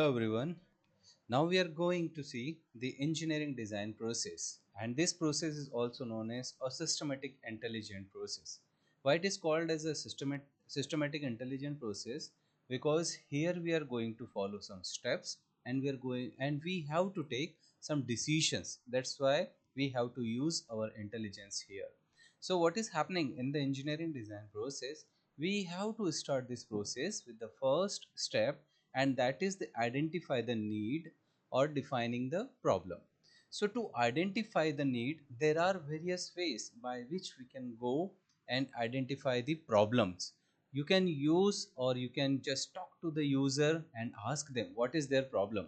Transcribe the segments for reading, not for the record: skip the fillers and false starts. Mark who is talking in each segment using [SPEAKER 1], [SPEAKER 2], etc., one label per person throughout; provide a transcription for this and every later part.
[SPEAKER 1] Hello everyone. Now we are going to see the engineering design process, and this process is also known as a systematic intelligent process. Why it is called as a systematic intelligent process? Because here we are going to follow some steps and we have to take some decisions. That's why we have to use our intelligence here. So what is happening in the engineering design process? We have to start this process with the first step, and that is the identify the need or defining the problem. So to identify the need, there are various ways by which we can go and identify the problems. You can use, or you can just talk to the user and ask them what is their problem,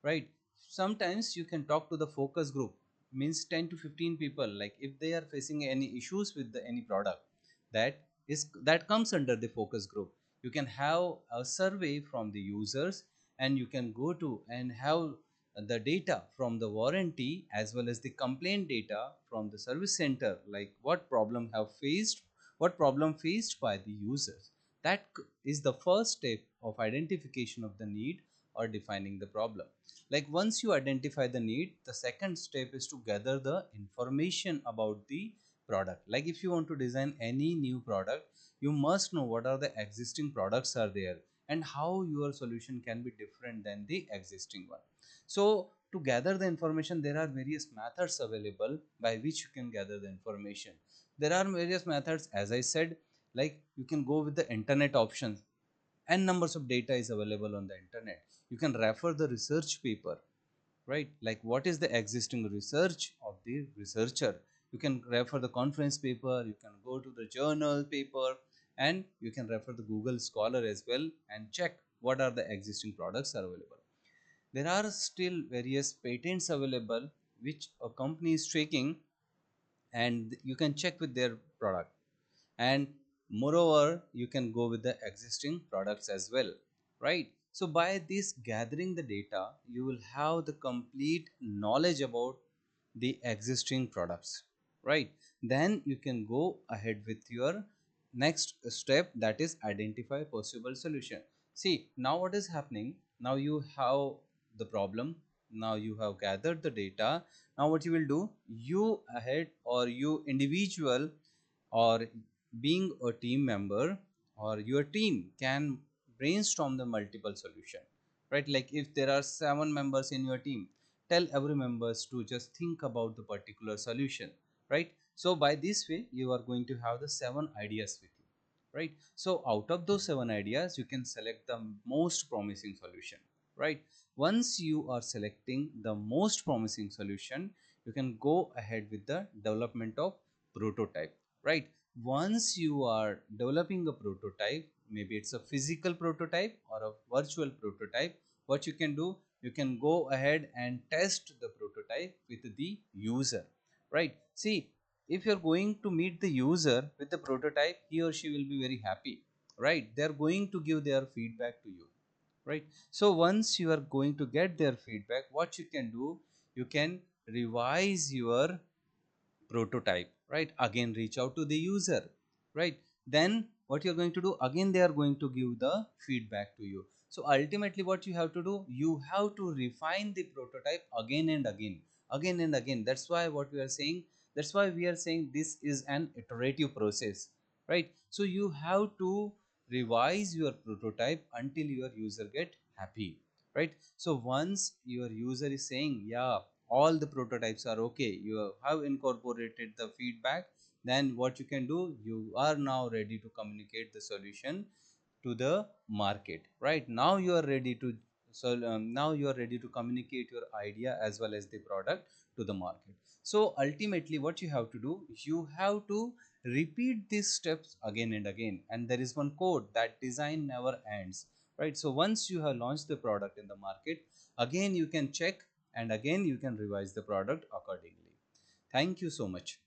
[SPEAKER 1] right? Sometimes you can talk to the focus group, means 10 to 15 people, like if they are facing any issues with any product, that comes under the focus group. You can have a survey from the users, and you can go to and have the data from the warranty as well as the complaint data from the service center, like what problem faced by the users. Is the first step of identification of the need or defining the problem. Like once you identify the need, the second step is to gather the information about the product. Like if you want to design any new product, you must know what are the existing products are there and how your solution can be different than the existing one. So to gather the information, there are various methods available by which you can gather the information. There are various methods, as I said, like you can go with the internet options, and numbers of data is available on the internet. You can refer the research paper, right? Like what is the existing research of the researcher. You can refer the conference paper, you can go to the journal paper, and you can refer the Google Scholar as well and check what are the existing products are available. There are still various patents available which a company is taking, and you can check with their product. And moreover, you can go with the existing products as well, right? So by this gathering the data, you will have the complete knowledge about the existing products, right? Then you can go ahead with your next step, that is identify possible solution. See, now what is happening, now you have the problem, now you have gathered the data. Now what you will do, you ahead or you individual or being a team member or your team can brainstorm the multiple solution, right? Like if there are 7 members in your team, tell every members to just think about the particular solution, right? So by this way you are going to have the 7 ideas with you, right? So out of those 7 ideas you can select the most promising solution, right? Once you are selecting the most promising solution, you can go ahead with the development of prototype, right? Once you are developing a prototype, maybe it's a physical prototype or a virtual prototype, what you can do, you can go ahead and test the prototype with the user, right? See, if you're going to meet the user with the prototype, he or she will be very happy, right? They're going to give their feedback to you, right? So once you are going to get their feedback, what you can do, you can revise your prototype, right? Again reach out to the user, right? Then what you're going to do, again they are going to give the feedback to you. So ultimately what you have to do, you have to refine the prototype again and again, again and again. That's why what we are saying, that's why we are saying this is an iterative process, right? So you have to revise your prototype until your user get happy, right? So once your user is saying, yeah, all the prototypes are okay, you have incorporated the feedback, then what you can do, you are now ready to communicate the solution to the market. Right now you are ready to, now you are ready to communicate your idea as well as the product to the market. So ultimately what you have to do, you have to repeat these steps again and again, and there is one code that design never ends, right? So once you have launched the product in the market, again you can check and again you can revise the product accordingly. Thank you so much.